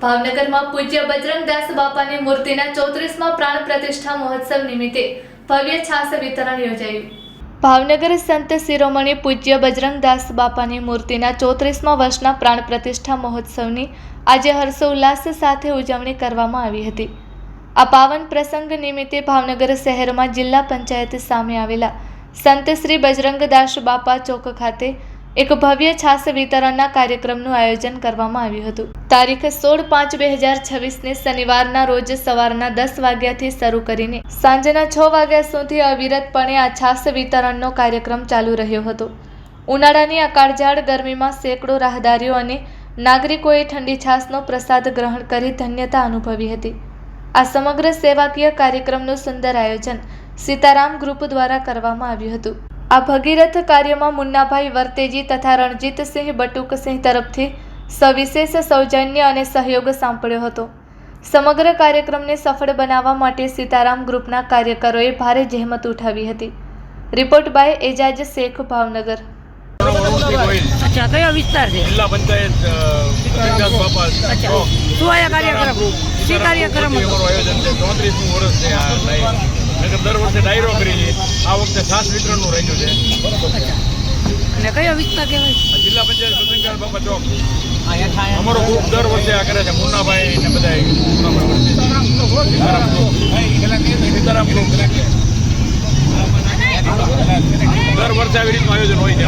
ભાવનગરમાં પૂજ્ય બજરંગદાસ બાપાની મૂર્તિના 34મા પ્રાણ પ્રતિષ્ઠા મહોત્સવ નિમિત્તે ભવ્ય છાસ વિતરણ યોજાયું। ભાવનગર સંત શિરોમણી પૂજ્ય બજરંગદાસ બાપાની મૂર્તિના 34મા વર્ષના પ્રાણ પ્રતિષ્ઠા મહોત્સવની આજે હર્ષોલ્લાસ સાથે ઉજવણી કરવામાં આવી હતી। આ પાવન પ્રસંગ નિમિત્તે ભાવનગર શહેરમાં જિલ્લા પંચાયત સામે આવેલા સંત શ્રી બજરંગદાસ બાપા ચોક ખાતે એક ભવ્ય છાસ વિતરણના કાર્યક્રમનું આયોજન કરવામાં આવ્યું હતું। તારીખ 16/5/2026ને શનિવારના રોજ સવારના 10 વાગ્યાથી શરૂ કરીને સાંજના 6 વાગ્યા સુધી અવિરતપણે આ છાસ વિતરણનો કાર્યક્રમ ચાલુ રહ્યો હતો। ઉનાળાની આ કાળઝાળ ગરમીમાં સેંકડો રાહદારીઓ અને નાગરિકોએ ઠંડી છાસનો પ્રસાદ ગ્રહણ કરી ધન્યતા અનુભવી હતી। આ સમગ્ર સેવાકીય કાર્યક્રમનું સુંદર આયોજન સીતારામ ગ્રુપ દ્વારા કરવામાં આવ્યું હતું। આ ભગીરથ કાર્યમાં મુન્નાભાઈ વર્તેજી તથા રણજીતસિંહ બટુકસિંહ તરફથી સવિશેષ સૌજન્ય અને સહયોગ સાંપડ્યો હતો। સમગ્ર કાર્યક્રમને સફળ બનાવવા માટે સીતારામ ગ્રુપના કાર્યકરોએ ભારે જહેમત ઉઠાવી હતી। Report by Ejaz Shaikh, Bhavnagar. अच्छा, कयो विस्तार है जिला पंचायत बजरंगदास बापा अच्छा શું આયા કાર્યક્રમ શી કાર્યક્રમ અમારું આયોજન છે 34મું વર્ષ છે આ નગર દર વર્ષે ડાયરો કરી છે। આ વખતે છાસ વિતરણનું રાખ્યું છે। અને કયો વિસ્તાર કહેવાય જિલ્લા પંચાયત બજરંગદાસ બાપા ચોક અમારો ગ્રુપ દર વર્ષે આ કરે છે। મુન્નાભાઈ ને બધા સીતારામ ગ્રુપ દર વર્ષે આવી રીતનું આયોજન હોય છે।